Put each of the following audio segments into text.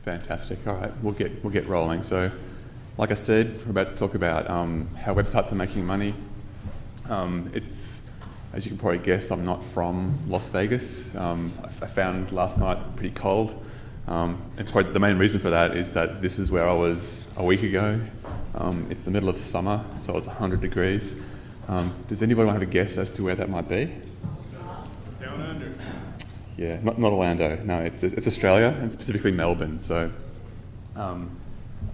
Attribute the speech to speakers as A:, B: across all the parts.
A: Fantastic. All right, we'll get rolling. So, like I said, we're about to talk about how websites are making money. It's, as you can probably guess, I'm not from Las Vegas. I found last night pretty cold, and probably the main reason for that is that this is where I was a week ago. It's the middle of summer, so it was 100 degrees. Does anybody want to have a guess as to where that might be?
B: Down under.
A: Yeah, not Orlando. No, it's Australia, and specifically Melbourne. So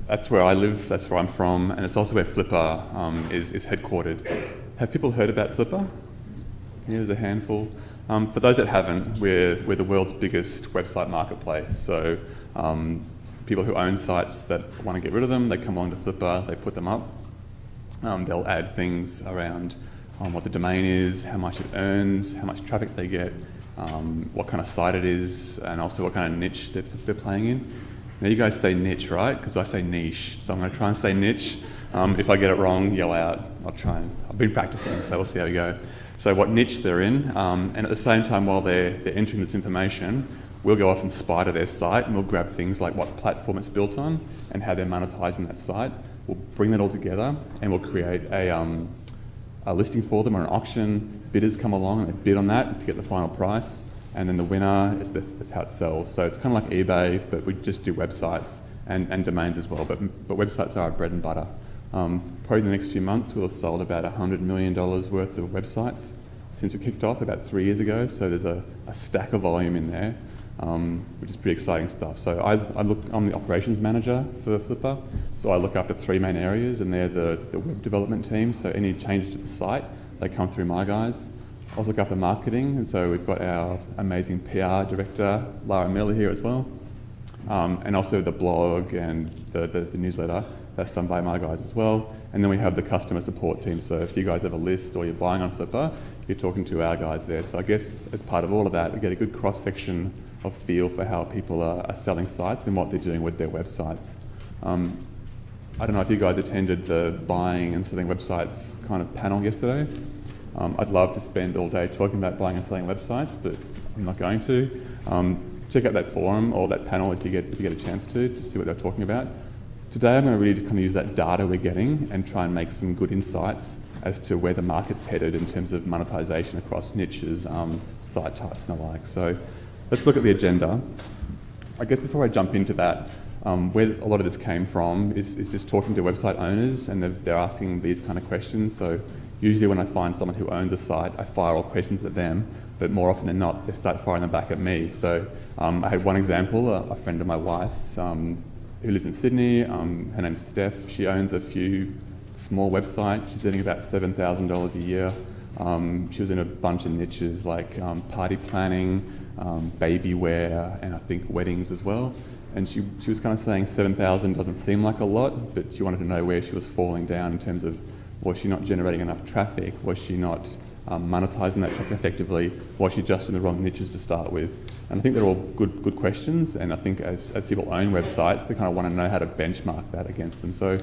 A: that's where I live. That's where I'm from, and it's also where Flipper is headquartered. Have people heard about Flipper? Yeah, there's a handful. For those that haven't, we're the world's biggest website marketplace. So people who own sites that want to get rid of them, they come along to Flipper, they put them up. They'll add things around what the domain is, how much it earns, how much traffic they get, what kind of site it is, and also what kind of niche that they're playing in. Now you guys say niche, right? Because I say niche, so I'm going to try and say niche. If I get it wrong, yell out. I've been practicing, so we'll see how we go. So what niche they're in, and at the same time while they're entering this information, we'll go off and spider their site, and we'll grab things like what platform it's built on and how they're monetizing that site. We'll bring that all together, and we'll create a listing for them or an auction. Bidders come along and they bid on that to get the final price, and then the winner is how it sells. So it's kind of like eBay, but we just do websites and domains as well. But websites are our bread and butter. Probably in the next few months we'll have sold about $100 million worth of websites since we kicked off about 3 years ago. So there's a stack of volume in there, which is pretty exciting stuff. So I'm the operations manager for Flipper. So I look after 3 main areas, and they're the web development team. So any changes to the site, they come through my guys. I also look after marketing, and so we've got our amazing PR director, Lara Miller, here as well. And also the blog and the newsletter, that's done by my guys as well. And then we have the customer support team. So if you guys have a list or you're buying on Flipper, you're talking to our guys there. So I guess as part of all of that, we get a good cross-section of feel for how people are selling sites and what they're doing with their websites. I don't know if you guys attended the buying and selling websites kind of panel yesterday. I'd love to spend all day talking about buying and selling websites, but I'm not going to. Check out that forum or that panel if you get a chance to see what they're talking about. Today I'm going to really kind of use that data we're getting and try and make some good insights as to where the market's headed in terms of monetization across niches, site types and the like. So let's look at the agenda. I guess before I jump into that, where a lot of this came from is just talking to website owners, and they're asking these kind of questions. So usually when I find someone who owns a site, I fire all questions at them, but more often than not, they start firing them back at me. So I had one example, a friend of my wife's who lives in Sydney. Her name's Steph. She owns a few small websites. She's earning about $7,000 a year. She was in a bunch of niches like party planning, baby wear, and I think weddings as well. And she was kind of saying 7,000 doesn't seem like a lot, but she wanted to know where she was falling down in terms of, was she not generating enough traffic? Was she not monetizing that traffic effectively? Was she just in the wrong niches to start with? And I think they're all good questions, and I think as people own websites, they kind of want to know how to benchmark that against them. So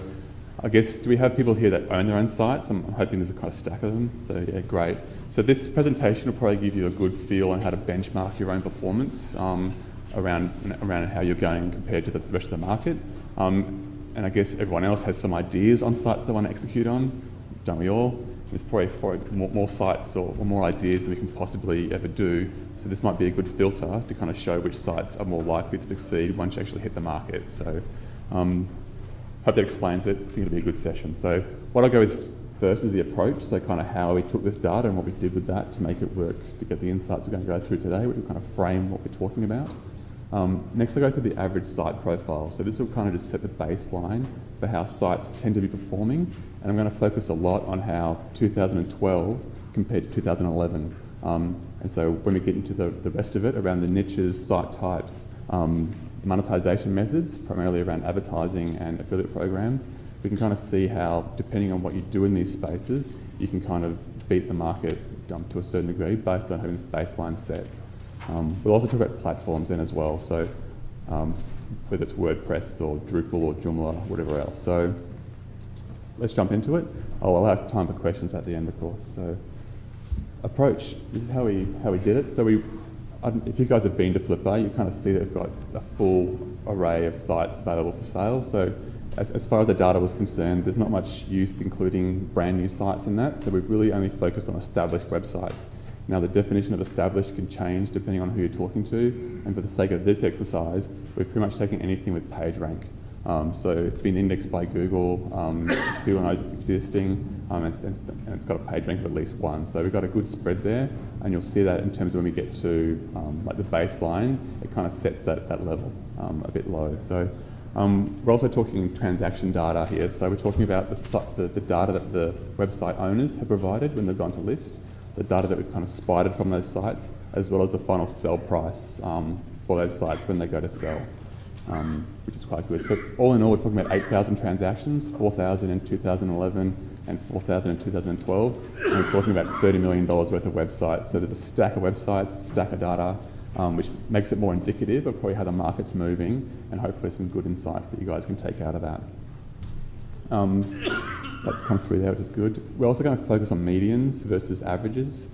A: I guess, do we have people here that own their own sites? I'm hoping there's a kind of stack of them, so yeah, great. So this presentation will probably give you a good feel on how to benchmark your own performance around how you're going compared to the rest of the market. And I guess everyone else has some ideas on sites they want to execute on, don't we all? There's probably more sites or more ideas than we can possibly ever do. So this might be a good filter to kind of show which sites are more likely to succeed once you actually hit the market. So hope that explains it. I think it'll be a good session. So what I'll go with first is the approach. So kind of how we took this data and what we did with that to make it work to get the insights we're going to go through today, which will kind of frame what we're talking about. Next, I'll go through the average site profile. So this will kind of just set the baseline for how sites tend to be performing. And I'm going to focus a lot on how 2012 compared to 2011. And so when we get into the rest of it, around the niches, site types, monetization methods, primarily around advertising and affiliate programs, we can kind of see how, depending on what you do in these spaces, you can kind of beat the market to a certain degree based on having this baseline set. We'll also talk about platforms then as well, so whether it's WordPress or Drupal or Joomla, whatever else. So let's jump into it. I'll allow time for questions at the end, of course. So approach, this is how we did it. So if you guys have been to Flipper, you kind of see that we've got a full array of sites available for sale. So as far as the data was concerned, there's not much use including brand new sites in that. So we've really only focused on established websites. Now the definition of established can change depending on who you're talking to. And for the sake of this exercise, we've pretty much taken anything with PageRank. So it's been indexed by Google, Google knows it's existing, and it's got a PageRank of at least 1. So we've got a good spread there, and you'll see that in terms of when we get to like the baseline, it kind of sets that level a bit low. So we're also talking transaction data here. So we're talking about the data that the website owners have provided when they've gone to list, the data that we've kind of spidered from those sites, as well as the final sell price for those sites when they go to sell. Which is quite good. So all in all, we're talking about 8,000 transactions, 4,000 in 2011 and 4,000 in 2012. And we're talking about $30 million worth of websites. So there's a stack of websites, a stack of data, which makes it more indicative of probably how the market's moving and hopefully some good insights that you guys can take out of that. That's come through there, which is good. We're also going to focus on medians versus averages.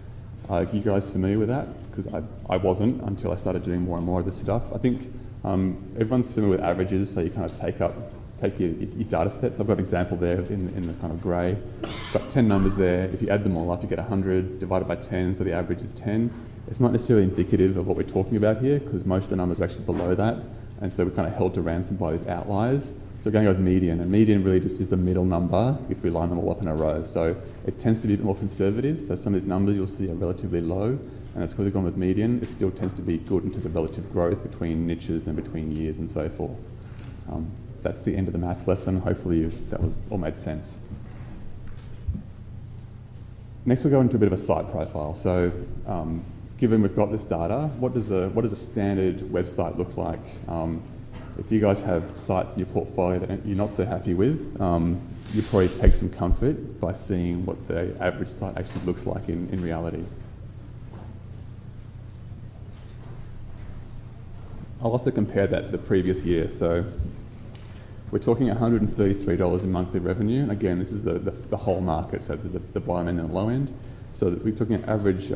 A: Are you guys familiar with that? Because I wasn't until I started doing more and more of this stuff. I think everyone's familiar with averages, so you kind of take your data set. So I've got an example there in the kind of grey. I've got 10 numbers there. If you add them all up, you get 100 divided by 10, so the average is 10. It's not necessarily indicative of what we're talking about here, because most of the numbers are actually below that, and so we're kind of held to ransom by these outliers. So we're going to go with median, and median really just is the middle number if we line them all up in a row. So it tends to be a bit more conservative, so some of these numbers you'll see are relatively low, and that's because we've gone with median. It still tends to be good in terms of relative growth between niches and between years and so forth. That's the end of the maths lesson. Hopefully that was all made sense. Next we'll go into a bit of a site profile. So given we've got this data, what does a standard website look like? If you guys have sites in your portfolio that you're not so happy with, you probably take some comfort by seeing what the average site actually looks like in reality. I'll also compare that to the previous year. So we're talking $133 in monthly revenue. And again, this is the whole market, so it's the bottom end and the low end. So we're talking an average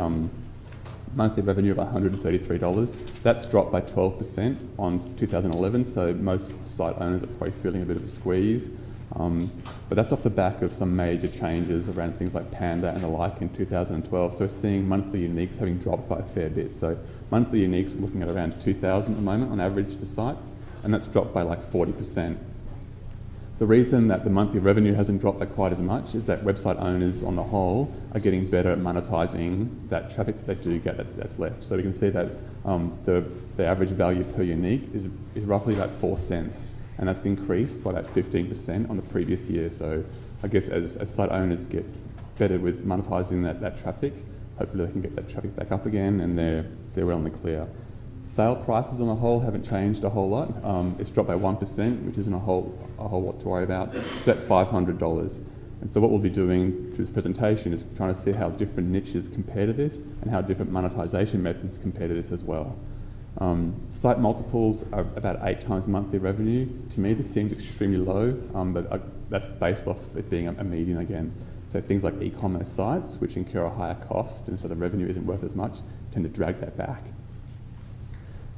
A: monthly revenue of $133. That's dropped by 12% on 2011, so most site owners are probably feeling a bit of a squeeze. But that's off the back of some major changes around things like Panda and the like in 2012. So we're seeing monthly uniques having dropped by a fair bit. So monthly uniques are looking at around 2,000 at the moment on average for sites, and that's dropped by like 40%. The reason that the monthly revenue hasn't dropped by quite as much is that website owners on the whole are getting better at monetizing that traffic they do get that's left. So we can see that the average value per unique is roughly about 4 cents, and that's increased by about 15% on the previous year. So I guess as site owners get better with monetizing that traffic, hopefully they can get that traffic back up again and they're well in the clear. Sale prices on the whole haven't changed a whole lot. It's dropped by 1%, which isn't a whole lot to worry about. It's at $500. And so what we'll be doing through this presentation is trying to see how different niches compare to this and how different monetization methods compare to this as well. Site multiples are about 8 times monthly revenue. To me, this seems extremely low, but that's based off it being a median again. So things like e-commerce sites, which incur a higher cost, and so the revenue isn't worth as much, tend to drag that back.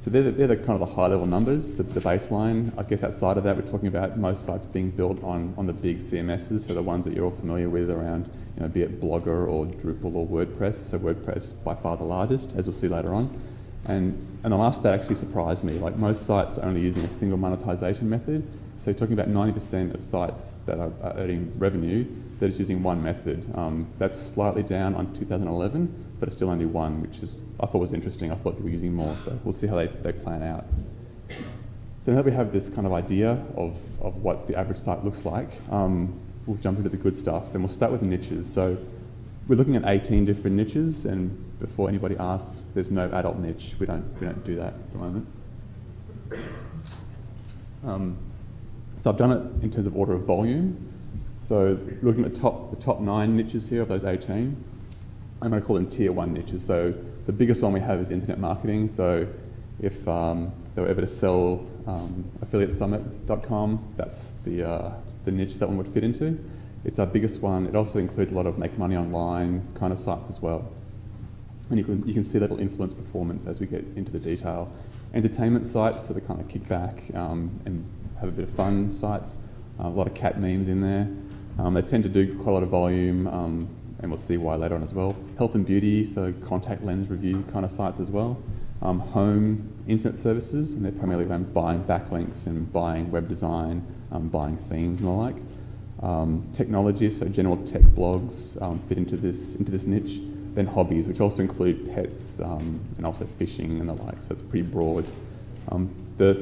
A: So they're the kind of the high-level numbers, the baseline. I guess outside of that, we're talking about most sites being built on the big CMSs, so the ones that you're all familiar with around, be it Blogger or Drupal or WordPress. So WordPress by far the largest, as we'll see later on. And the last stat actually surprised me. Like most sites are only using a single monetization method. So you're talking about 90% of sites that are earning revenue that is using one method. That's slightly down on 2011, but it's still only one, which I thought was interesting. I thought we were using more, so we'll see how they plan out. So now that we have this kind of idea of what the average site looks like, we'll jump into the good stuff, and we'll start with niches. So we're looking at 18 different niches, and before anybody asks, there's no adult niche. We don't do that at the moment. So I've done it in terms of order of volume. So looking at the top 9 niches here of those 18, I'm going to call them tier 1 niches. So the biggest one we have is internet marketing. So if they were ever to sell affiliatesummit.com, that's the niche that one would fit into. It's our biggest one. It also includes a lot of make money online kind of sites as well. And you can see that will influence performance as we get into the detail. Entertainment sites, so they kind of kick back and have a bit of fun sites. A lot of cat memes in there. They tend to do quite a lot of volume, and we'll see why later on as well. Health and beauty, so contact lens review kind of sites as well. Home internet services, and they're primarily around buying backlinks and buying web design, buying themes and the like. Technology, so general tech blogs fit into this niche. Then hobbies, which also include pets and also fishing and the like, so it's pretty broad. The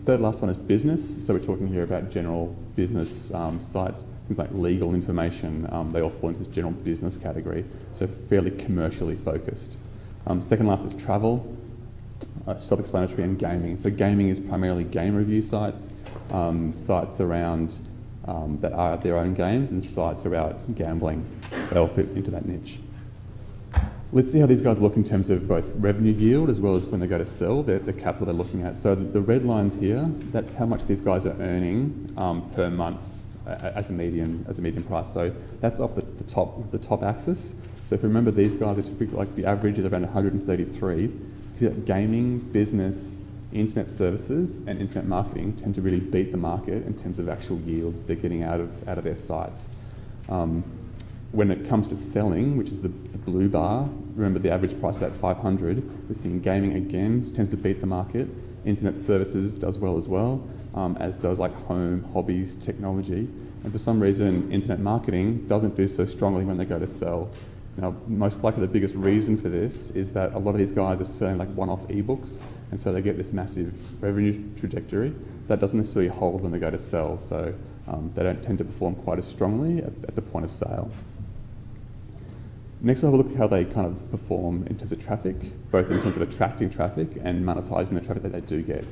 A: third last one is business, so we're talking here about general business sites, things like legal information. They all fall into this general business category, so fairly commercially focused. Second last is travel, self-explanatory, and gaming. So gaming is primarily game review sites, sites around that are their own games, and sites about gambling. They all fit into that niche. Let's see how these guys look in terms of both revenue yield as well as when they go to sell, the capital they're looking at. So the red lines here, that's how much these guys are earning per month as a median price. So that's off the top axis. So if you remember, these guys are typically, like the average is around 133. You see that gaming, business, internet services, and internet marketing tend to really beat the market in terms of actual yields they're getting out of their sites. When it comes to selling, which is the blue bar, remember the average price about 500. We're seeing gaming again tends to beat the market. Internet services does well as well, as does like home, hobbies, technology. And for some reason, internet marketing doesn't do so strongly when they go to sell. Now, most likely the biggest reason for this is that a lot of these guys are selling like one-off ebooks, and so they get this massive revenue trajectory. That doesn't necessarily hold when they go to sell, so they don't tend to perform quite as strongly at the point of sale. Next, we'll have a look at how they kind of perform in terms of traffic, both in terms of attracting traffic and monetizing the traffic that they do get.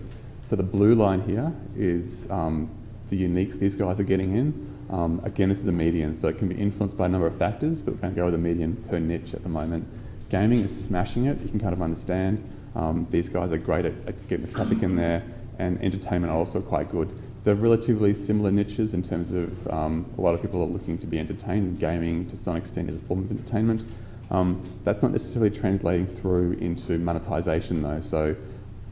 A: So the blue line here is the uniques these guys are getting in. Again, this is a median, so it can be influenced by a number of factors, but we're going to go with a median per niche at the moment. Gaming is smashing it, you can kind of understand. These guys are great at getting the traffic in there, and entertainment are also quite good. They're relatively similar niches in terms of a lot of people are looking to be entertained. Gaming, to some extent, is a form of entertainment. That's not necessarily translating through into monetization, though. So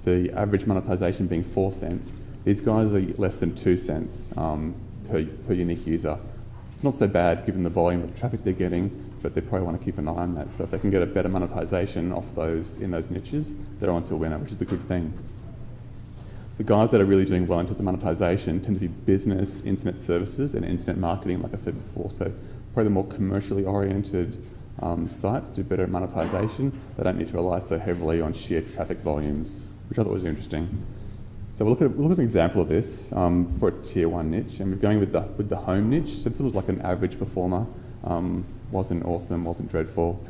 A: the average monetization being 4 cents, these guys are less than 2 cents per unique user. Not so bad given the volume of traffic they're getting, but they probably want to keep an eye on that. So if they can get a better monetization off those in those niches, they're onto a winner, which is a good thing. The guys that are really doing well in terms of monetization tend to be business, internet services, and internet marketing, like I said before. So probably the more commercially oriented sites do better at monetization. They don't need to rely so heavily on sheer traffic volumes, which I thought was interesting. So we'll look at an example of this for a tier 1 niche, and we're going with the home niche. So this was like an average performer, wasn't awesome, wasn't dreadful.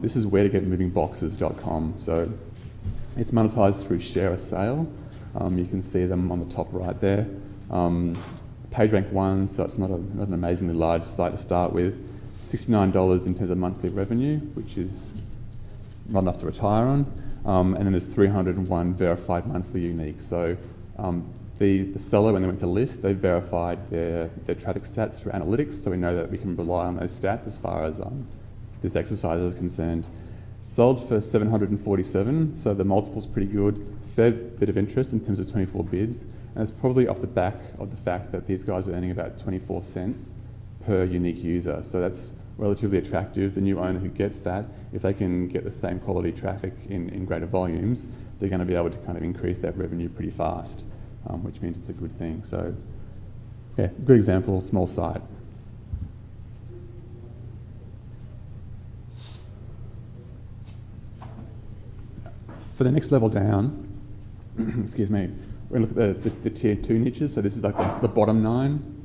A: This is where to get movingboxes.com. So it's monetized through share a sale. You can see them on the top right there. Page rank 1, so it's not an amazingly large site to start with. $69 in terms of monthly revenue, which is not enough to retire on. And then there's 301 verified monthly unique. So the seller, when they went to list, they verified their traffic stats through analytics, so we know that we can rely on those stats as far as this exercise is concerned. Sold for $747, so the multiple's pretty good. Fair bit of interest in terms of 24 bids, and it's probably off the back of the fact that these guys are earning about 24 cents per unique user. So that's relatively attractive. The new owner who gets that, if they can get the same quality traffic in greater volumes, they're going to be able to kind of increase that revenue pretty fast, which means it's a good thing. So, yeah, good example, small site. For the next level down, excuse me, we're going to look at the tier 2 niches. So this is like the bottom 9.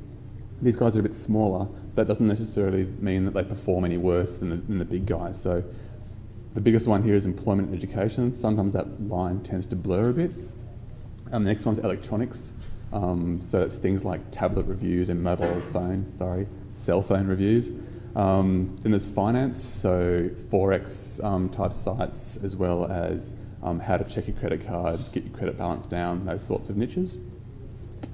A: These guys are a bit smaller. That doesn't necessarily mean that they perform any worse than the big guys. So the biggest one here is employment and education. Sometimes that line tends to blur a bit. The next one's electronics. So it's things like tablet reviews and cell phone reviews. Then there's finance, so Forex type sites, as well as how to check your credit card, get your credit balance down, those sorts of niches.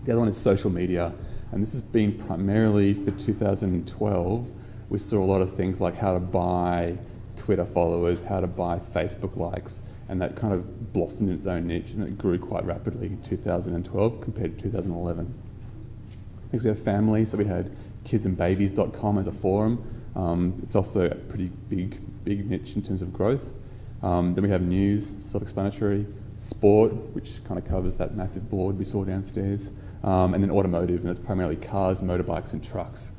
A: The other one is social media, and this has been primarily for 2012. We saw a lot of things like how to buy Twitter followers, how to buy Facebook likes, and that kind of blossomed in its own niche, and it grew quite rapidly in 2012 compared to 2011. Next we have family, so we had kidsandbabies.com as a forum. It's also a pretty big niche in terms of growth. Then we have news, self-explanatory, sport, which kind of covers that massive board we saw downstairs, and then automotive, and it's primarily cars, motorbikes and trucks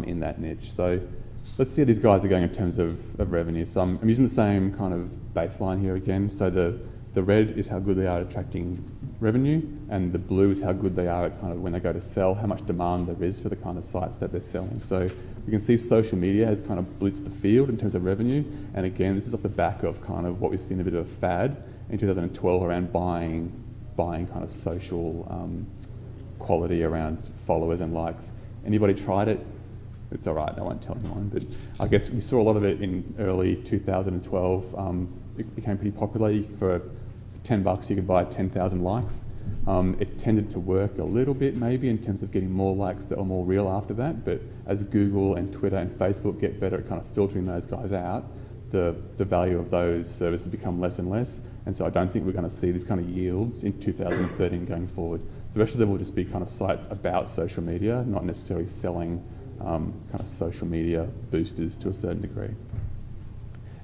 A: in that niche. So let's see how these guys are going in terms of revenue. So I'm using the same kind of baseline here again. So the red is how good they are at attracting revenue, and the blue is how good they are at kind of when they go to sell, how much demand there is for the kind of sites that they're selling. So you can see social media has kind of blitzed the field in terms of revenue, and again, this is off the back of kind of what we've seen a bit of a fad in 2012 around buying kind of social quality around followers and likes. Anybody tried it? It's all right, I won't tell anyone, but I guess we saw a lot of it in early 2012. It became pretty popular. For $10 you could buy 10,000 likes. It tended to work a little bit maybe in terms of getting more likes that are more real after that, but as Google and Twitter and Facebook get better at kind of filtering those guys out, the value of those services become less and less, and so I don't think we're going to see these kind of yields in 2013 going forward. The rest of them will just be kind of sites about social media, not necessarily selling kind of social media boosters to a certain degree.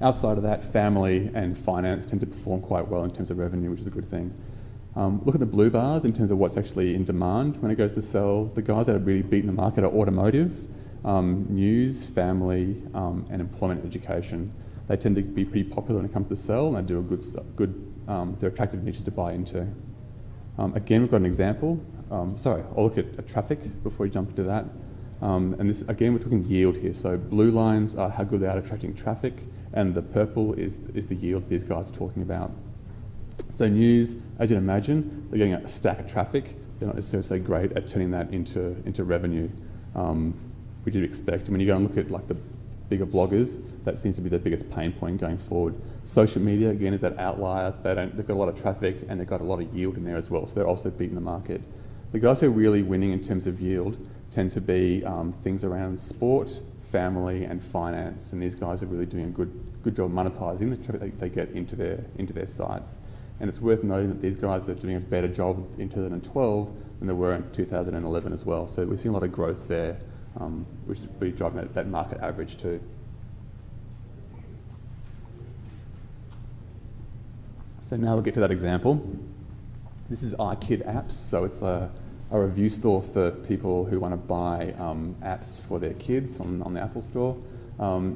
A: Outside of that, family and finance tend to perform quite well in terms of revenue, which is a good thing. Look at the blue bars in terms of what's actually in demand when it goes to sell. The guys that have really beaten the market are automotive, news, family, and employment and education. They tend to be pretty popular when it comes to sell, and they do they're attractive niches to buy into. Again, we've got an example. I'll look at traffic before we jump into that. And this, again, we're talking yield here. So blue lines are how good they are at attracting traffic, and the purple is the yields these guys are talking about. So news, as you'd imagine, they're getting a stack of traffic. They're not necessarily so great at turning that into revenue, which you'd expect. And when you go and look at like the bigger bloggers, that seems to be their biggest pain point going forward. Social media, again, is that outlier. They've got a lot of traffic and they've got a lot of yield in there as well, so they're also beating the market. The guys who are really winning in terms of yield tend to be things around sport, family and finance, and these guys are really doing a good job monetizing the traffic they get into their sites. And it's worth noting that these guys are doing a better job in 2012 than they were in 2011 as well. So we're seeing a lot of growth there, which is really driving that market average too. So now we'll get to that example. This is iKid Apps, so it's a review store for people who want to buy apps for their kids on the Apple Store.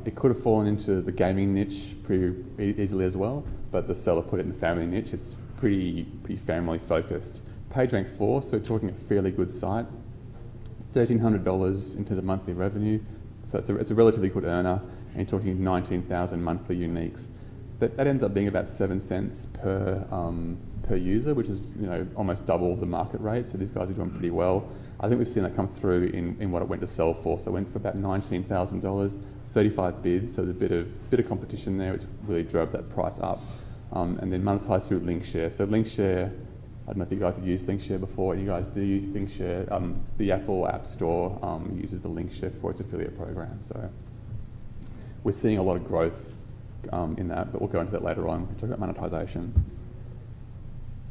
A: It could have fallen into the gaming niche pretty easily as well, but the seller put it in the family niche. It's pretty family focused. PageRank 4, so we're talking a fairly good site. $1,300 in terms of monthly revenue, so it's a relatively good earner, and you're talking 19,000 monthly uniques. That ends up being about 7 cents per user, which is almost double the market rate. So these guys are doing pretty well. I think we've seen that come through in what it went to sell for. So it went for about $19,000, 35 bids. So there's a bit of competition there, which really drove that price up. And then monetized through Linkshare. So Linkshare, I don't know if you guys have used Linkshare before. You guys do use Linkshare. The Apple App Store uses the Linkshare for its affiliate program. So we're seeing a lot of growth in that, but we'll go into that later on. We'll talk about monetization.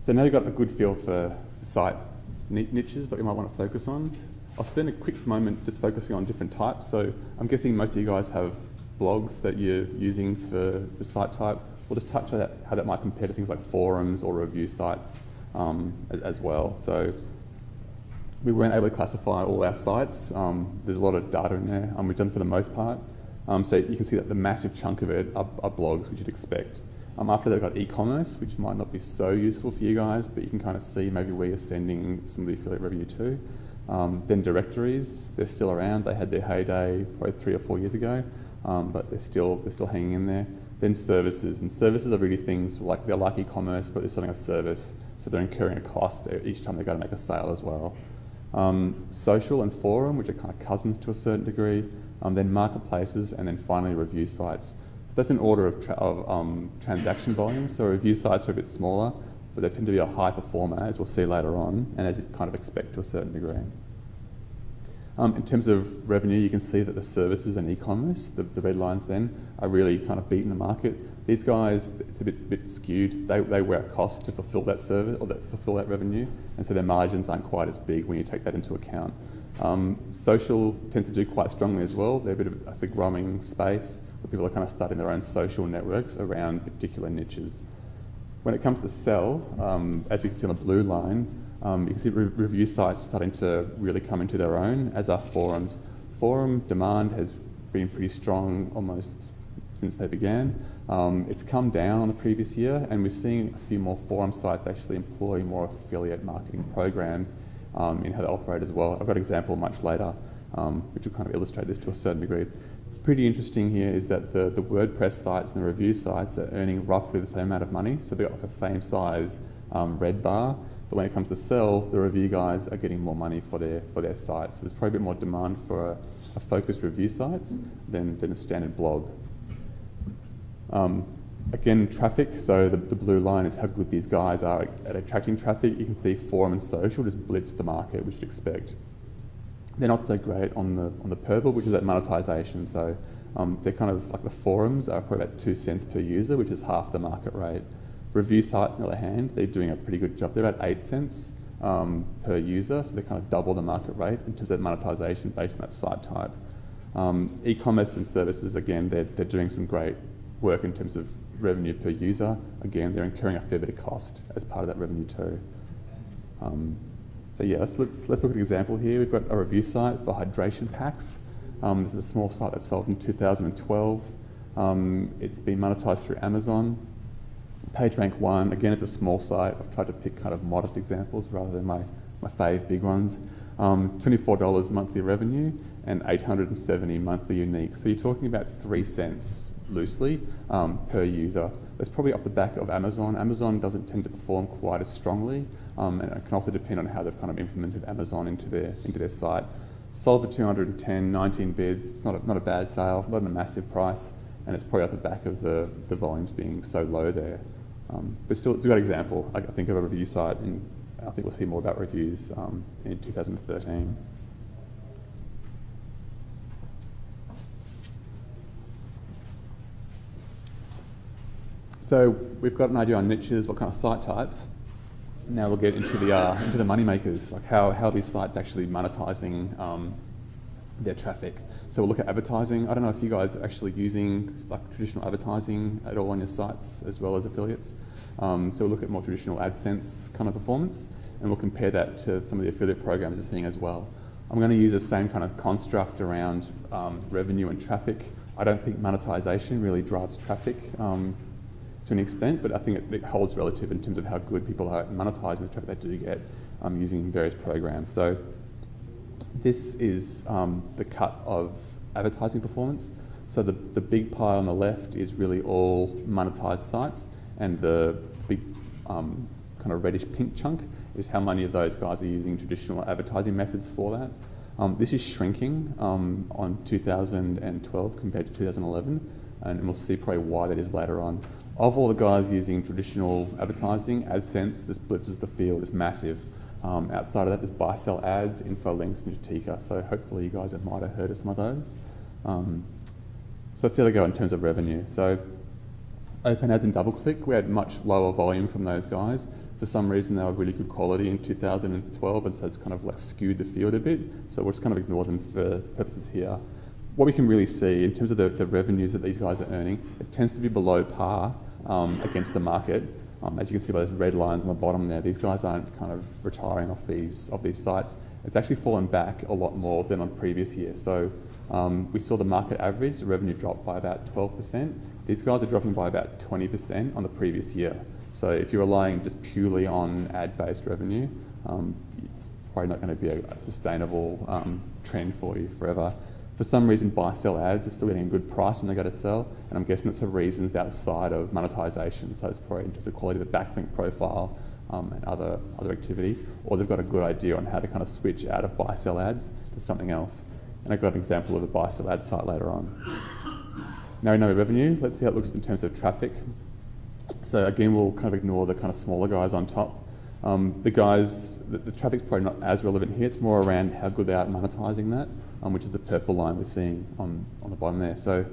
A: So now you've got a good feel for site niches that we might want to focus on. I'll spend a quick moment just focusing on different types. So I'm guessing most of you guys have blogs that you're using for site type. We'll just touch on how that might compare to things like forums or review sites as well. So we weren't able to classify all our sites. There's a lot of data in there, we've done for the most part. So you can see that the massive chunk of it are blogs, which you'd expect. After that, we've got e-commerce, which might not be so useful for you guys, but you can kind of see maybe where you're sending some of the affiliate revenue to. Then directories, they're still around. They had their heyday probably 3 or 4 years ago, but they're still hanging in there. Then services, and services are really things they're like e-commerce, but they're selling a service. so they're incurring a cost each time they go to make a sale as well. Social and forum, which are kind of cousins to a certain degree, then marketplaces, and then finally review sites. So that's an order of transaction volume. So review sites are a bit smaller, but they tend to be a high performer, as we'll see later on, and as you kind of expect to a certain degree. In terms of revenue, you can see that the services and e-commerce, the red lines then, are really kind of beating the market. These guys, it's a bit skewed. They wear a cost to fulfill that service or fulfill that revenue, and so their margins aren't quite as big when you take that into account. Social tends to do quite strongly as well. They're a bit of a growing space where people are kind of starting their own social networks around particular niches. When it comes to sell, as we can see on the blue line, you can see review sites are starting to really come into their own, as are forums. Forum demand has been pretty strong almost since they began. It's come down on the previous year, and we're seeing a few more forum sites actually employ more affiliate marketing programs in how they operate as well. I've got an example much later, which will kind of illustrate this to a certain degree. Pretty interesting here is that the WordPress sites and the review sites are earning roughly the same amount of money, so they've got like a same size red bar. But when it comes to sell, the review guys are getting more money for their sites. So there's probably a bit more demand for a focused review sites than a standard blog. Again, traffic, so the blue line is how good these guys are at attracting traffic. You can see forum and social just blitz the market, which you'd expect. They're not so great on the purple, which is at monetization. So they're kind of like the forums are probably about 2 cents per user, which is half the market rate. Review sites, on the other hand, they're doing a pretty good job. They're about 8 cents per user, so they kind of double the market rate in terms of monetization based on that site type. E-commerce and services, again, they're doing some great work in terms of revenue per user. Again, they're incurring a fair bit of cost as part of that revenue too. So yeah, let's look at an example here. We've got a review site for hydration packs. This is a small site that sold in 2012. It's been monetized through Amazon. Page rank 1, again, it's a small site. I've tried to pick kind of modest examples rather than my fave big ones. $24 monthly revenue and 870 monthly unique. So you're talking about 3 cents loosely per user. That's probably off the back of Amazon. Amazon doesn't tend to perform quite as strongly, and it can also depend on how they've kind of implemented Amazon into their site. Sold for 210, 19 bids. It's not a bad sale, not a massive price, and it's probably off the back of the volumes being so low there. But still, it's a good example, I think, of a review site, and I think we'll see more about reviews in 2013. So we've got an idea on niches, what kind of site types. Now we'll get into the money makers, like how these sites actually monetizing their traffic. So we'll look at advertising. I don't know if you guys are actually using like traditional advertising at all on your sites as well as affiliates. So we'll look at more traditional AdSense kind of performance, and we'll compare that to some of the affiliate programs you're seeing as well. I'm going to use the same kind of construct around revenue and traffic. I don't think monetization really drives traffic to an extent, but I think it holds relative in terms of how good people are at monetizing the traffic they do get using various programs. So this is the cut of advertising performance. So the big pie on the left is really all monetized sites, and the big kind of reddish pink chunk is how many of those guys are using traditional advertising methods for that. This is shrinking on 2012 compared to 2011, and we'll see probably why that is later on. Of all the guys using traditional advertising, AdSense, this blitzes the field, is massive. Outside of that, there's buy-sell ads, info links, and Jatika. So hopefully you guys might have heard of some of those. So let's see how they go in terms of revenue. So open ads and DoubleClick, we had much lower volume from those guys. For some reason, they were really good quality in 2012, and so it's kind of like skewed the field a bit. So we'll just kind of ignore them for purposes here. What we can really see in terms of the revenues that these guys are earning, it tends to be below par against the market. As you can see by those red lines on the bottom there, these guys aren't kind of retiring off these sites. It's actually fallen back a lot more than on previous years. So we saw the market average, the revenue dropped by about 12%. These guys are dropping by about 20% on the previous year. So if you're relying just purely on ad-based revenue, it's probably not going to be a sustainable trend for you forever. For some reason, buy-sell ads are still getting a good price when they go to sell, and I'm guessing it's for reasons outside of monetization. So it's probably just the quality of the backlink profile and other activities, or they've got a good idea on how to kind of switch out of buy-sell ads to something else. And I've got an example of a buy-sell ad site later on. Now we know revenue. Let's see how it looks in terms of traffic. So again, we'll kind of ignore the kind of smaller guys on top. The traffic's probably not as relevant here. It's more around how good they are at monetizing that, which is the purple line we're seeing on the bottom there. So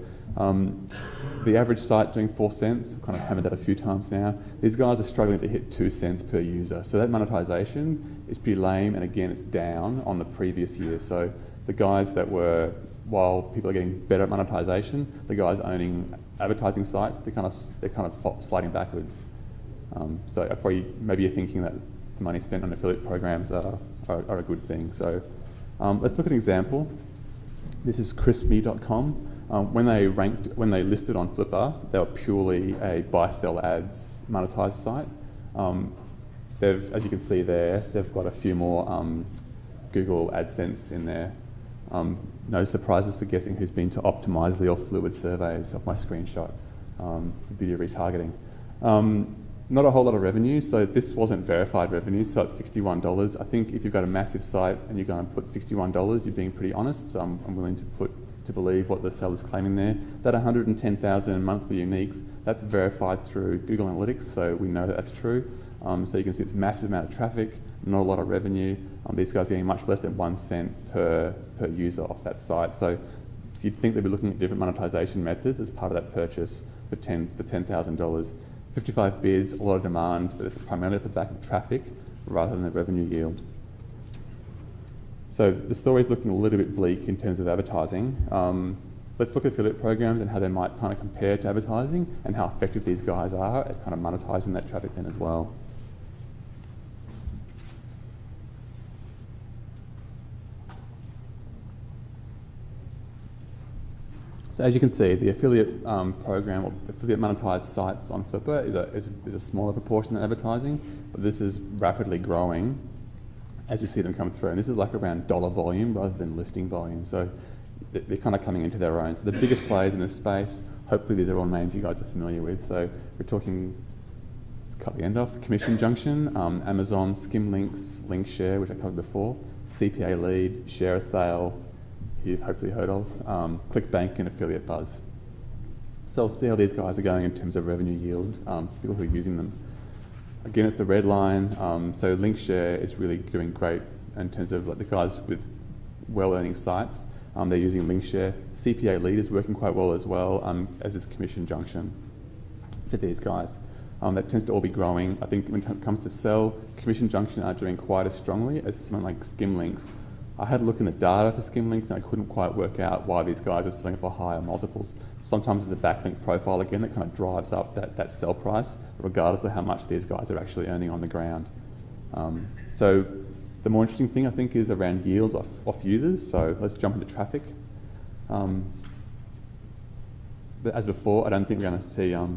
A: the average site doing 4 cents, I've kind of hammered that a few times now. These guys are struggling to hit 2 cents per user. So that monetization is pretty lame, and again, it's down on the previous year. So the guys that were, while people are getting better at monetization, the guys owning advertising sites, they're kind of sliding backwards. So maybe you're thinking that the money spent on affiliate programs are a good thing. So let's look at an example. This is crispme.com. When they listed on Flipper, they were purely a buy-sell ads monetized site. As you can see there, they've got a few more Google AdSense in there. No surprises for guessing who's been to Optimizely or Fluid surveys off my screenshot. It's a beauty of retargeting. Not a whole lot of revenue, so this wasn't verified revenue, so it's $61. I think if you've got a massive site and you're going to put $61, you're being pretty honest, so I'm willing to believe what the seller's claiming there. That 110,000 monthly uniques, that's verified through Google Analytics, so we know that that's true. So you can see it's a massive amount of traffic, not a lot of revenue. These guys are getting much less than 1 cent per user off that site. So if you'd think they'd be looking at different monetization methods as part of that purchase for $10,000. 55 bids, a lot of demand, but it's primarily at the back of traffic rather than the revenue yield. So the story's looking a little bit bleak in terms of advertising. Let's look at affiliate programs and how they might kind of compare to advertising and how effective these guys are at kind of monetizing that traffic then as well. So as you can see, the affiliate program or affiliate monetized sites on Flipper is a smaller proportion than advertising, but this is rapidly growing as you see them come through. And this is like around dollar volume rather than listing volume. So they're kind of coming into their own. So the biggest players in this space, hopefully these are all names you guys are familiar with. So we're talking, let's cut the end off, Commission Junction, Amazon, Skimlinks, Linkshare, which I covered before, CPA Lead, Share a Sale, you've hopefully heard of, ClickBank and Affiliate Buzz. So we'll see how these guys are going in terms of revenue yield for people who are using them. Again, it's the red line. So Linkshare is really doing great in terms of like the guys with well-earning sites. They're using Linkshare. CPA Lead is working quite well as well, as is Commission Junction for these guys. That tends to all be growing. I think when it comes to sell, Commission Junction aren't doing quite as strongly as something like Skimlinks. I had a look in the data for Skimlinks and I couldn't quite work out why these guys are selling for higher multiples. Sometimes there's a backlink profile again that kind of drives up that sell price, regardless of how much these guys are actually earning on the ground. So the more interesting thing I think is around yields off users. So let's jump into traffic. But as before, I don't think we're going to see your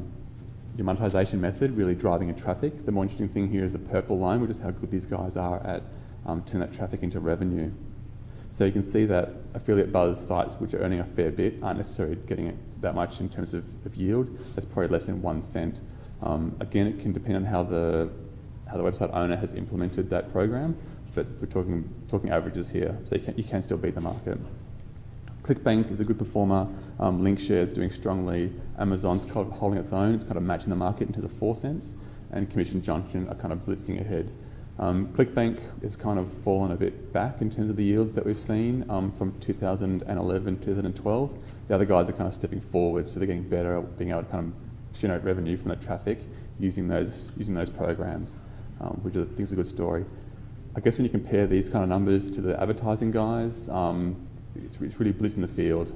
A: monetization method really driving in traffic. The more interesting thing here is the purple line, which is how good these guys are at turning that traffic into revenue. So you can see that affiliate buzz sites, which are earning a fair bit, aren't necessarily getting it that much in terms of yield. That's probably less than 1 cent. Again, it can depend on how the website owner has implemented that program, but we're talking averages here, so you can still beat the market. ClickBank is a good performer. Linkshare is doing strongly. Amazon's kind of holding its own. It's kind of matching the market in terms of 4 cents, and Commission Junction are kind of blitzing ahead. ClickBank has kind of fallen a bit back in terms of the yields that we've seen from 2011, 2012. The other guys are kind of stepping forward, so they're getting better at being able to kind of generate revenue from that traffic using those programs, which I think is a good story. I guess when you compare these kind of numbers to the advertising guys, it's really blitzing the field.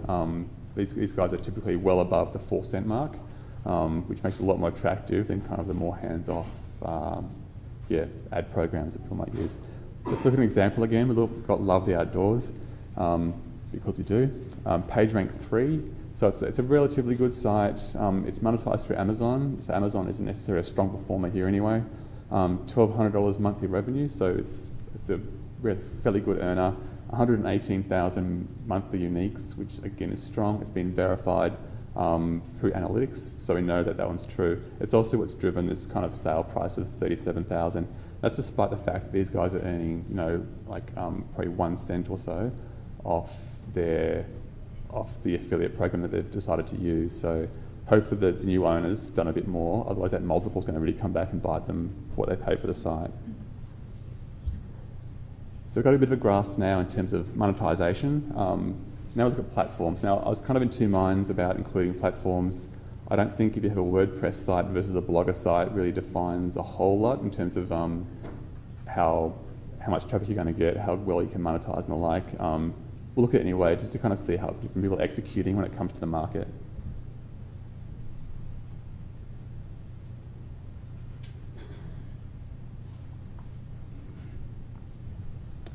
A: These guys are typically well above the 4 cent mark, which makes it a lot more attractive than kind of the more hands-off ad programs that people might use. Let's look at an example again. We've got Love the Outdoors, because we do. PageRank 3, so it's a relatively good site. It's monetized through Amazon, so Amazon isn't necessarily a strong performer here anyway. $1,200 monthly revenue, so it's a fairly good earner. 118,000 monthly uniques, which again is strong. It's been verified through analytics, so we know that that one's true. It's also what's driven this kind of sale price of 37,000. That's despite the fact that these guys are earning, probably 1 cent or so off the affiliate program that they've decided to use. So hopefully the new owners have done a bit more, otherwise that multiple is going to really come back and bite them for what they pay for the site. So we've got a bit of a grasp now in terms of monetization. Now we look at platforms. Now I was kind of in two minds about including platforms. I don't think if you have a WordPress site versus a Blogger site really defines a whole lot in terms of how much traffic you're going to get, how well you can monetize and the like. We'll look at it anyway just to kind of see how different people are executing when it comes to the market.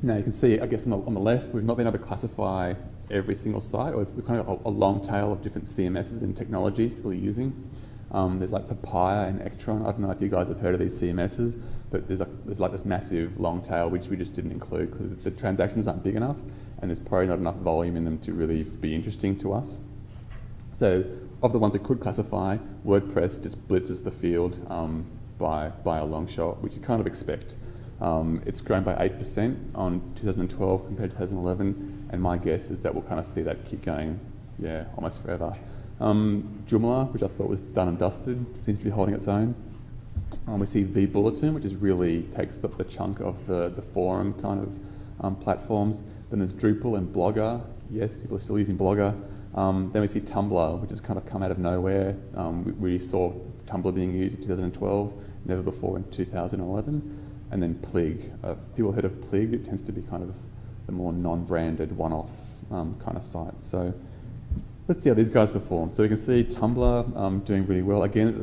A: Now you can see, I guess on the left, we've not been able to classify every single site, or we've kind of got a long tail of different CMSs and technologies people are using. There's like Papaya and Ectron. I don't know if you guys have heard of these CMSs, but there's like this massive long tail which we just didn't include because the transactions aren't big enough and there's probably not enough volume in them to really be interesting to us. So of the ones we could classify, WordPress just blitzes the field by a long shot, which you kind of expect. It's grown by 8% on 2012 compared to 2011, and my guess is that we'll kind of see that keep going, almost forever. Joomla, which I thought was done and dusted, seems to be holding its own. We see vBulletin, which is really takes the chunk of the forum kind of platforms. Then there's Drupal and Blogger. Yes, people are still using Blogger. Then we see Tumblr, which has kind of come out of nowhere. We saw Tumblr being used in 2012, never before in 2011. And then Plig. People heard of Plig, it tends to be kind of the more non-branded, one-off kind of sites. So let's see how these guys perform. So we can see Tumblr doing really well. Again, it's a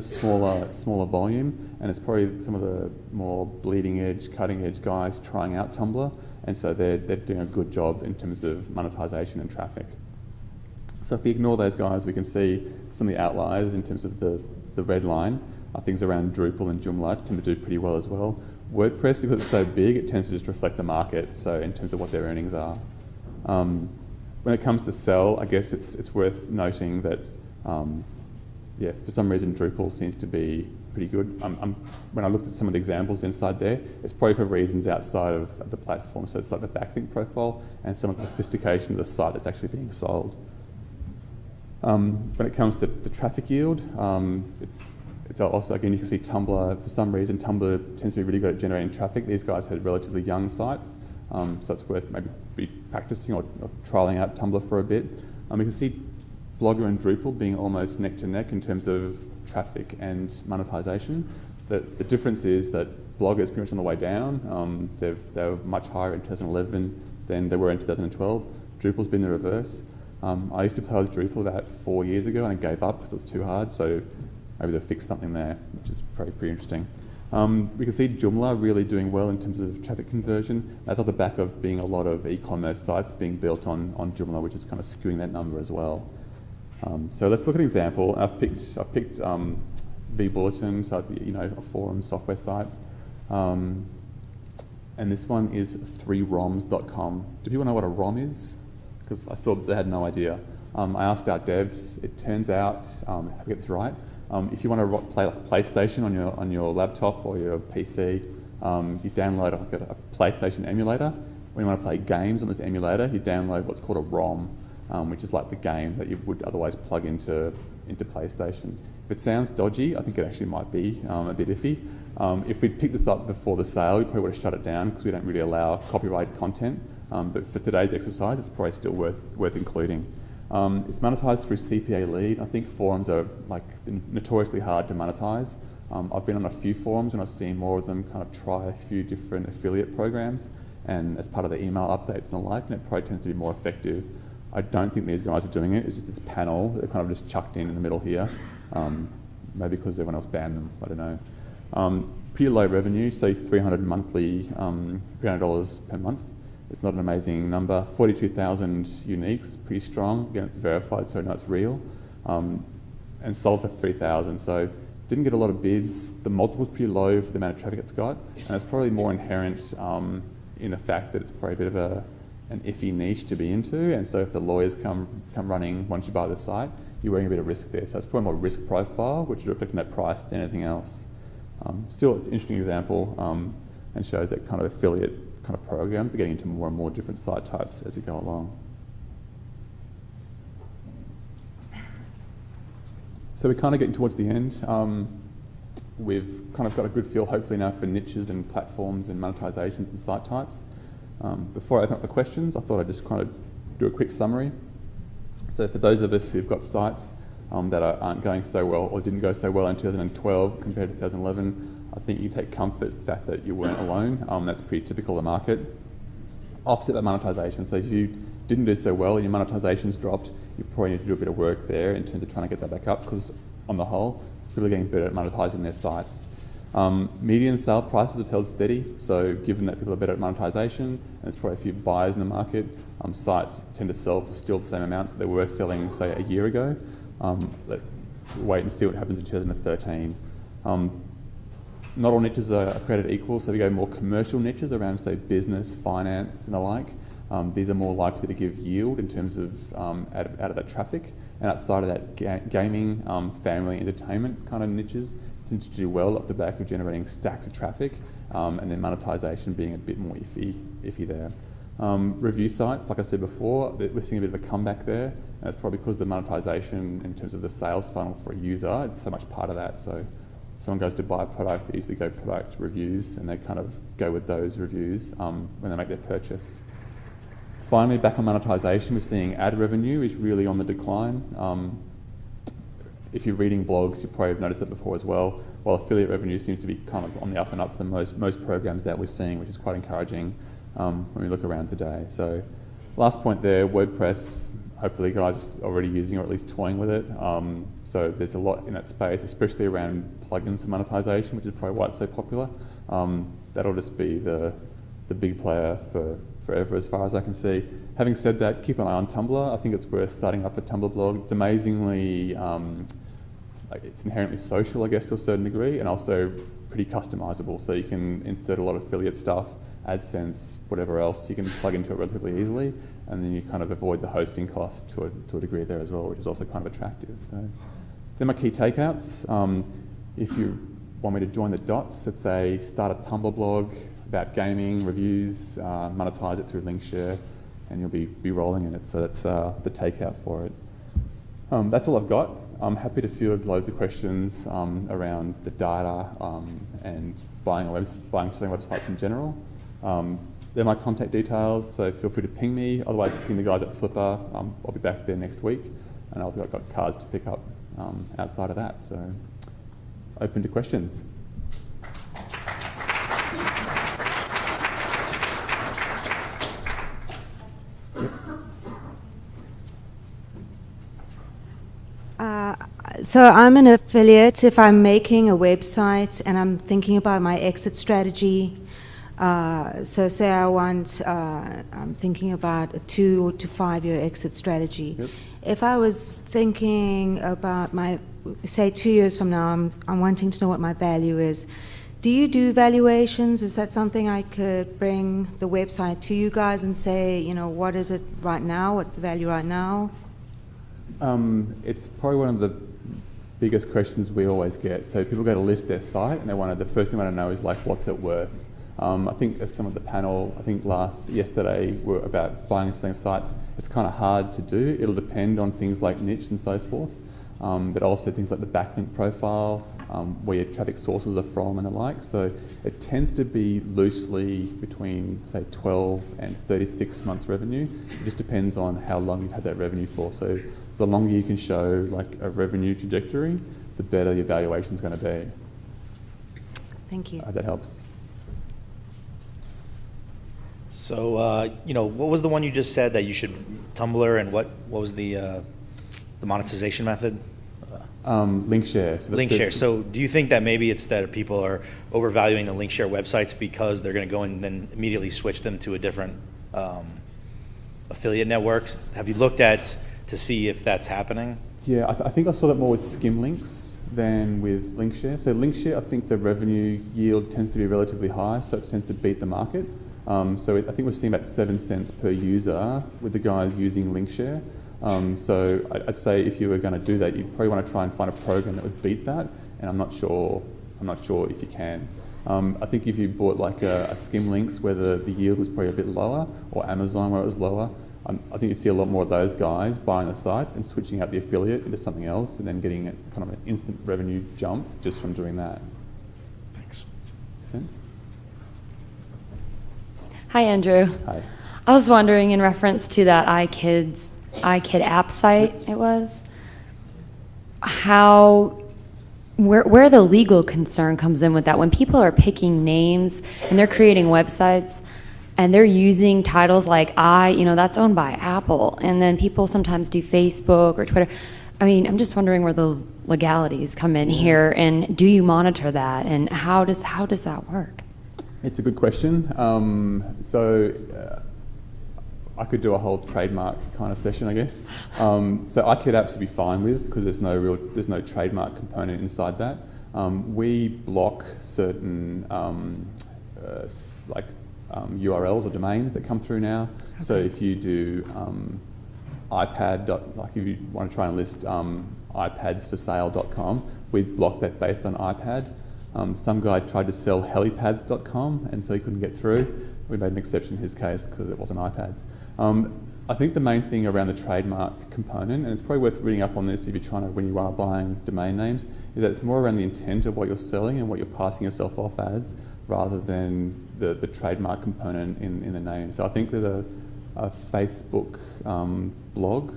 A: smaller volume, and it's probably some of the more bleeding edge, cutting edge guys trying out Tumblr, and so they're doing a good job in terms of monetization and traffic. So if we ignore those guys, we can see some of the outliers in terms of the red line. Things around Drupal and Joomla tend to do pretty well as well. WordPress, because it's so big, it tends to just reflect the market, so in terms of what their earnings are. When it comes to sell, I guess it's worth noting that, for some reason Drupal seems to be pretty good. When I looked at some of the examples inside there, it's probably for reasons outside of the platform, so it's like the backlink profile and some of the sophistication of the site that's actually being sold. When it comes to the traffic yield, it's also, again, you can see Tumblr, for some reason, Tumblr tends to be really good at generating traffic. These guys had relatively young sites, so it's worth maybe be practicing or trialing out Tumblr for a bit. You can see Blogger and Drupal being almost neck to neck in terms of traffic and monetization. The difference is that Blogger is pretty much on the way down. They were much higher in 2011 than they were in 2012. Drupal's been the reverse. I used to play with Drupal about 4 years ago and I gave up because it was too hard, so maybe they've fixed something there, which is pretty interesting. We can see Joomla really doing well in terms of traffic conversion. That's off the back of being a lot of e-commerce sites being built on Joomla, which is kind of skewing that number as well. So let's look at an example. I've picked vBulletin, so it's a forum software site. And this one is 3roms.com. Do people know what a ROM is? Because I saw that they had no idea. I asked our devs. It turns out, I get this right, if you want to play like a PlayStation on your laptop or your PC, you download like a PlayStation emulator. When you want to play games on this emulator, you download what's called a ROM, which is like the game that you would otherwise plug into PlayStation. If it sounds dodgy, I think it actually might be a bit iffy. If we'd picked this up before the sale, we probably would have shut it down because we don't really allow copyrighted content. But for today's exercise, it's probably still worth including. It's monetized through CPA lead. I think forums are like notoriously hard to monetize. I've been on a few forums and I've seen more of them kind of try a few different affiliate programs and as part of the email updates and the like, and it probably tends to be more effective. I don't think these guys are doing it. It's just this panel that kind of just chucked in the middle here. Maybe because everyone else banned them, I don't know. Pretty low revenue, so $300 monthly, $300 per month. It's not an amazing number. 42,000 uniques, pretty strong. Again, it's verified, so I know it's real. And sold for 3,000. So didn't get a lot of bids. The multiple's pretty low for the amount of traffic it's got, and it's probably more inherent in the fact that it's probably a bit of an iffy niche to be into, and so if the lawyers come running once you buy the site, you're wearing a bit of risk there. So it's probably more risk profile, which is reflecting that price than anything else. Still, it's an interesting example and shows that kind of affiliate kind of programs are getting into more and more different site types as we go along. So we're kind of getting towards the end. We've kind of got a good feel, hopefully now, for niches and platforms and monetizations and site types. Before I open up for questions, I thought I'd just kind of do a quick summary. So for those of us who've got sites that aren't going so well or didn't go so well in 2012 compared to 2011, I think you take comfort in the fact that you weren't alone. That's pretty typical of the market. Offset by monetization. So if you didn't do so well and your monetization's dropped, you probably need to do a bit of work there in terms of trying to get that back up, because on the whole, people are getting better at monetizing their sites. Median sale prices have held steady, so given that people are better at monetization, and there's probably a few buyers in the market, sites tend to sell for still the same amounts that they were selling, say, a year ago. Let's wait and see what happens in 2013. Not all niches are created equal, so if you go more commercial niches around, say, business, finance, and the like, these are more likely to give yield in terms of out of that traffic. And outside of that, gaming, family, entertainment kind of niches tend to do well off the back of generating stacks of traffic, and then monetization being a bit more iffy there. Review sites, like I said before, we're seeing a bit of a comeback there, and that's probably because the monetization in terms of the sales funnel for a user, it's so much part of that. So someone goes to buy a product, they usually go product reviews, and they kind of go with those reviews when they make their purchase. Finally, back on monetization, we're seeing ad revenue is really on the decline. If you're reading blogs, you probably have noticed that before as well, while affiliate revenue seems to be kind of on the up and up for the most programs that we're seeing, which is quite encouraging when we look around today. So last point there, WordPress, hopefully you guys are already using or at least toying with it. So there's a lot in that space, especially around plugins for monetization, which is probably why it's so popular. That'll just be the big player for forever as far as I can see. Having said that, keep an eye on Tumblr. I think it's worth starting up a Tumblr blog. It's amazingly, it's inherently social, I guess, to a certain degree, and also pretty customizable. So you can insert a lot of affiliate stuff, AdSense, whatever else, you can plug into it relatively easily, and then you kind of avoid the hosting cost to a degree there as well, which is also kind of attractive. So they're my key takeouts. If you want me to join the dots, let's say start a Tumblr blog about gaming, reviews, monetize it through Linkshare, and you'll be rolling in it. So that's the takeout for it. That's all I've got. I'm happy to field loads of questions around the data and selling websites in general. They're my contact details, so feel free to ping me. Otherwise, ping the guys at Flipper. I'll be back there next week, and I've got cards to pick up outside of that. So open to questions.
C: So I'm an affiliate. If I'm making a website and I'm thinking about my exit strategy, so say I'm thinking about a 2 to 5 year exit strategy.
A: Yep.
C: If I was thinking about say 2 years from now, I'm wanting to know what my value is. Do you do valuations? Is that something I could bring the website to you guys and say, what is it right now? What's the value right now?
A: It's probably one of the biggest questions we always get. So people go to list their site, and the first thing they want to know is what's it worth. I think as some of the panel, yesterday were about buying and selling sites. It's kind of hard to do. It'll depend on things like niche and so forth, but also things like the backlink profile, where your traffic sources are from and the like. So it tends to be loosely between, say, 12 and 36 months revenue. It just depends on how long you've had that revenue for. So the longer you can show a revenue trajectory, the better your valuation's going to be.
C: Thank you.
A: I hope that helps.
D: So, what was the one you just said that you should Tumblr, and what was the monetization method?
A: Linkshare. So
D: Linkshare. So do you think that maybe it's that people are overvaluing the Linkshare websites because they're going to go and then immediately switch them to a different affiliate network? Have you looked at to see if that's happening?
A: Yeah, I think I saw that more with skim links than with Linkshare. So Linkshare, I think the revenue yield tends to be relatively high, so it tends to beat the market. So I think we're seeing about 7 cents per user with the guys using Linkshare. So I'd say if you were going to do that, you'd probably want to try and find a program that would beat that, and I'm not sure if you can. I think if you bought like a Skimlinks where the yield was probably a bit lower, or Amazon where it was lower, I think you'd see a lot more of those guys buying the site and switching out the affiliate into something else, and then getting kind of an instant revenue jump just from doing that.
D: Thanks.
A: Make sense?
E: Hi, Andrew.
A: Hi.
E: I was wondering, in reference to that iKid app site, it was, where the legal concern comes in with that. When people are picking names and they're creating websites and they're using titles like that's owned by Apple, and then people sometimes do Facebook or Twitter. I mean, I'm just wondering where the legalities come in here, and do you monitor that, and how does that work?
A: It's a good question. I could do a whole trademark kind of session, I guess. So iKid apps would be fine with, because there's no trademark component inside that. We block certain URLs or domains that come through now. Okay. So if you do iPad, like if you want to try and list iPadsforsale.com, we'd block that based on iPad. Some guy tried to sell helipads.com, and so he couldn't get through. We made an exception in his case because it wasn't iPads. I think the main thing around the trademark component, and it's probably worth reading up on this if you're when you are buying domain names, is that it's more around the intent of what you're selling and what you're passing yourself off as, rather than the trademark component in the name. So I think there's a Facebook blog,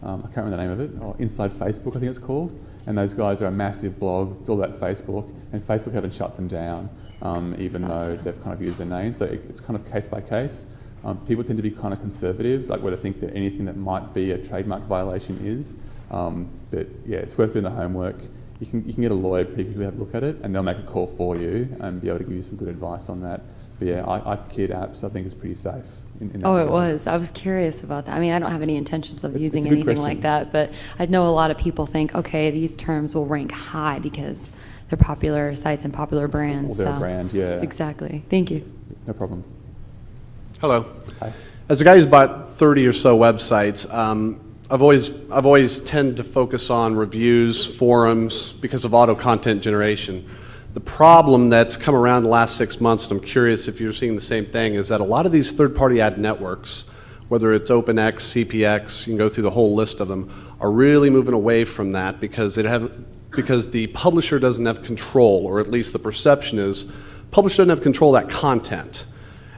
A: I can't remember the name of it, or Inside Facebook I think it's called, and those guys are a massive blog. It's all about Facebook, and Facebook haven't shut them down, even though they've kind of used their name. So it's kind of case by case. People tend to be kind of conservative, like where they think that anything that might be a trademark violation is. But yeah, it's worth doing the homework. You can get a lawyer pretty quickly to have a look at it, and they'll make a call for you and be able to give you some good advice on that. But yeah, iKid apps I think is pretty safe. In that
E: it
A: regard.
E: was. I was curious about that. I mean, I don't have any intentions of using anything
A: question.
E: like that, but I know a lot of people think, okay, these terms will rank high because they're popular sites and popular brands.
A: Or they're a brand, yeah.
E: Exactly. Thank you.
A: No problem.
F: Hello.
A: Hi.
F: As a guy who's bought 30 or so websites, I've always tend to focus on reviews, forums, because of auto content generation. The problem that's come around the last 6 months, and I'm curious if you're seeing the same thing, is that a lot of these third-party ad networks, whether it's OpenX, CPX, you can go through the whole list of them, are really moving away from that because the publisher doesn't have control, or at least the perception is, publisher doesn't have control of that content.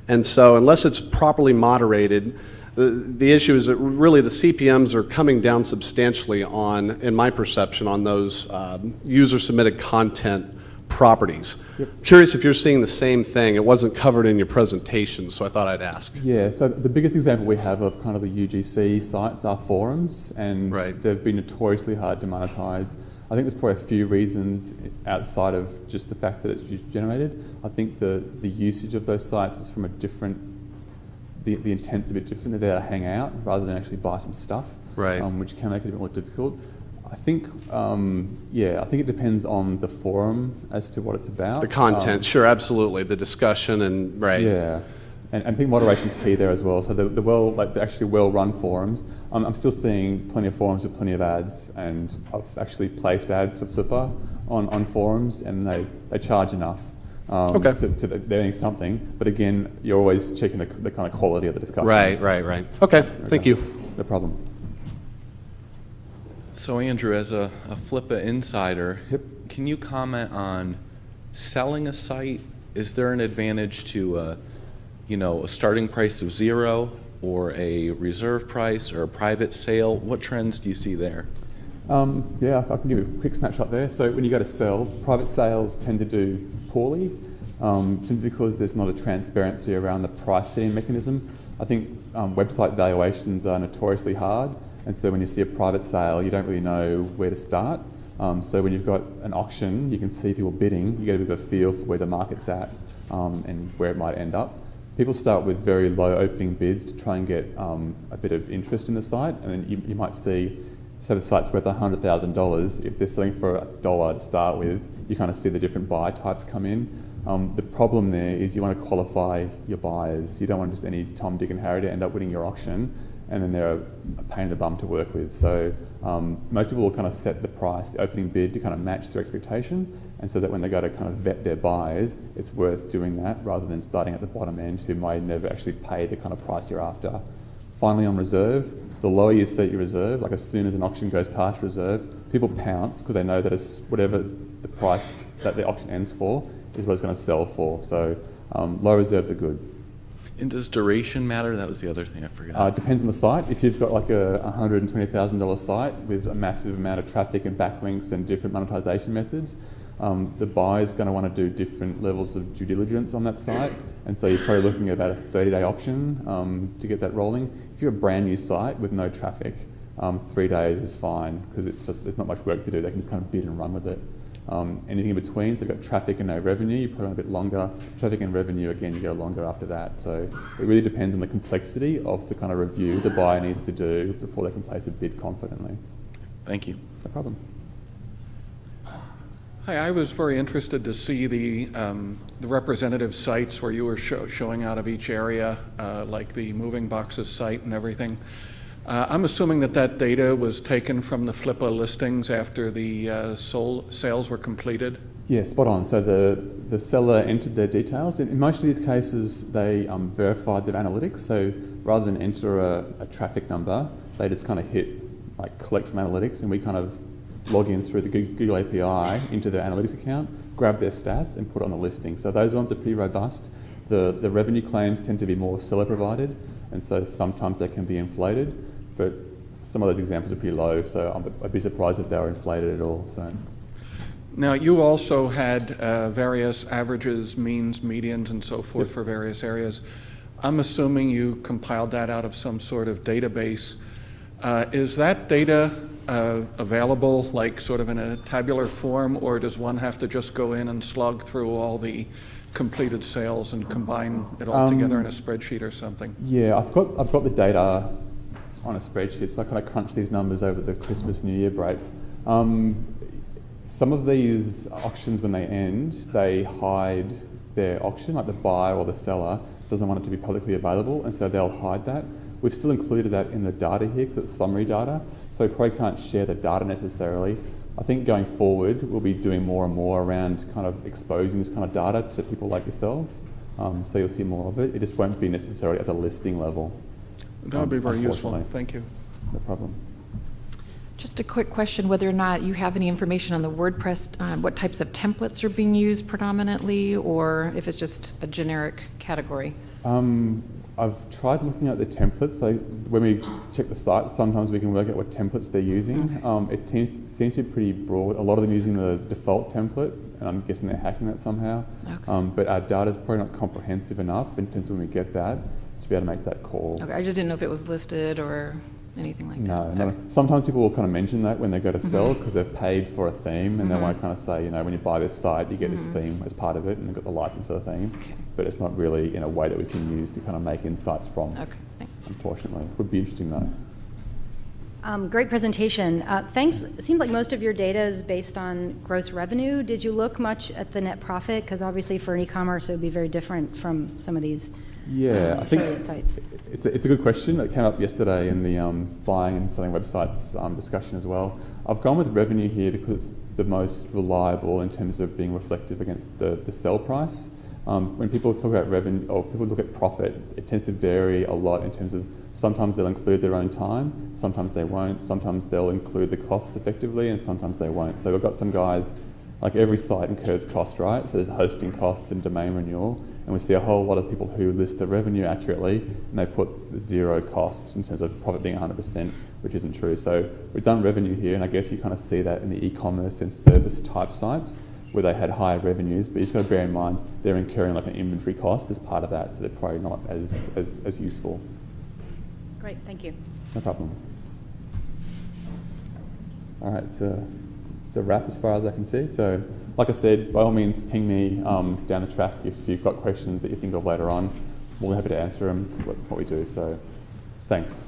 F: And so unless it's properly moderated, the issue is that really the CPMs are coming down substantially on, in my perception, on those user-submitted content properties. Yep. Curious if you're seeing the same thing. It wasn't covered in your presentation, so I thought I'd ask.
A: Yeah, so the biggest example we have of kind of the UGC sites are forums, and they've been notoriously hard to monetize. I think there's probably a few reasons outside of just the fact that it's user-generated. I think the usage of those sites is from a different, the intent's a bit different. They're there to hang out rather than actually buy some stuff, which can make it a bit more difficult. I think, I think it depends on the forum as to what it's about.
F: The content, sure, absolutely. The discussion and,
A: Yeah. And I think moderation's key there as well. So the actually well-run forums, I'm still seeing plenty of forums with plenty of ads, and I've actually placed ads for Flipper on forums, and they charge enough. To they're doing something, but again, you're always checking the kind of quality of the discussions.
F: Right. Okay, thank you.
A: No problem.
B: So Andrew, as a Flippa insider,
A: Yep.
B: Can you comment on selling a site? Is there an advantage to a starting price of 0 or a reserve price or a private sale? What trends do you see there?
A: I can give you a quick snapshot there. So when you go to sell, private sales tend to do poorly, simply because there's not a transparency around the price setting mechanism. I think website valuations are notoriously hard, and so when you see a private sale, you don't really know where to start. So when you've got an auction, you can see people bidding, you get a bit of a feel for where the market's at and where it might end up. People start with very low opening bids to try and get a bit of interest in the site, and then you might see, say the site's worth $100,000, if they're selling for $1 to start with, you kind of see the different buy types come in. The problem there is you want to qualify your buyers. You don't want just any Tom, Dick and Harry to end up winning your auction, and then they're a pain in the bum to work with. So most people will kind of set the price, the opening bid, to kind of match their expectation, and so that when they go to kind of vet their buyers, it's worth doing that rather than starting at the bottom end who might never actually pay the kind of price you're after. Finally, on reserve, the lower you set your reserve, like as soon as an auction goes past reserve, people pounce because they know that it's whatever the price that the auction ends for is what it's going to sell for. So low reserves are good.
B: And does duration matter? That was the other thing I forgot.
A: Depends on the site. If you've got like a $120,000 site with a massive amount of traffic and backlinks and different monetization methods, the buyer's going to want to do different levels of due diligence on that site, and so you're probably looking at about a 30-day auction to get that rolling. If you're a brand new site with no traffic, 3 days is fine because it's just there's not much work to do. They can just kind of bid and run with it. Anything in between, so you've got traffic and no revenue, you put on a bit longer. Traffic and revenue, again, you go longer after that. So it really depends on the complexity of the kind of review the buyer needs to do before they can place a bid confidently.
B: Thank you.
A: No problem.
G: Hi, I was very interested to see the representative sites where you were showing out of each area, like the moving boxes site and everything. I'm assuming that data was taken from the Flippa listings after the sales were completed?
A: Yeah, spot on. So the seller entered their details. In most of these cases, they verified their analytics. So rather than enter a traffic number, they just kind of hit like collect from analytics, and we kind of log in through the Google API into their analytics account, grab their stats and put it on the listing. So those ones are pretty robust. The revenue claims tend to be more seller provided, and so sometimes they can be inflated, but some of those examples are pretty low, so I'd be surprised if they were inflated at all. So.
G: Now, you also had various averages, means, medians, and so forth for various areas. I'm assuming you compiled that out of some sort of database. Is that data available, like sort of in a tabular form, or does one have to just go in and slug through all the completed sales and combine it all together in a spreadsheet or something?
A: Yeah, I've got the data on a spreadsheet, so I kind of crunch these numbers over the Christmas New Year break. Some of these auctions, when they end, they hide their auction, like the buyer or the seller doesn't want it to be publicly available, and so they'll hide that. We've still included that in the data here because it's summary data, so we probably can't share the data necessarily. I think going forward, we'll be doing more and more around kind of exposing this kind of data to people like yourselves, so you'll see more of it. It just won't be necessarily at the listing level.
G: That would be very useful. Thank you.
A: No problem.
H: Just a quick question, whether or not you have any information on the WordPress, what types of templates are being used predominantly, or if it's just a generic category?
A: I've tried looking at the templates. So when we check the site, sometimes we can work out what templates they're using. Okay. It seems to be pretty broad. A lot of them using the default template, and I'm guessing they're hacking that somehow. Okay. But our data is probably not comprehensive enough in terms of when we get that to be able to make that call.
H: Okay, I just didn't know if it was listed or anything like that.
A: No.
H: Okay.
A: Sometimes people will kind of mention that when they go to sell because they've paid for a theme, and they want to kind of say, you know, when you buy this site, you get this theme as part of it, and you've got the license for the theme. Okay. But it's not really in a way that we can use to kind of make insights from. Okay. Thanks. Unfortunately, would be interesting though.
I: Great presentation. Thanks. It seems like most of your data is based on gross revenue. Did you look much at the net profit? Because obviously for an e-commerce, it would be very different from some of these
A: I think
I: sites.
A: It's a good question that came up yesterday in the buying and selling websites discussion as well. I've gone with revenue here because it's the most reliable in terms of being reflective against the sell price. When people talk about revenue or people look at profit, it tends to vary a lot in terms of sometimes they'll include their own time, sometimes they won't, sometimes they'll include the costs effectively, and sometimes they won't. So we've got some guys, like every site incurs cost, right? So there's hosting costs and domain renewal, and we see a whole lot of people who list the revenue accurately and they put zero costs in terms of profit being 100%, which isn't true. So we've done revenue here, and I guess you kind of see that in the e-commerce and service type sites where they had higher revenues, but you just got to bear in mind they're incurring like an inventory cost as part of that, so they're probably not as useful.
I: Great, thank you.
A: No problem. All right, it's a wrap as far as I can see. So, like I said, by all means, ping me down the track if you've got questions that you think of later on. We're happy to answer them. It's what we do. So, thanks.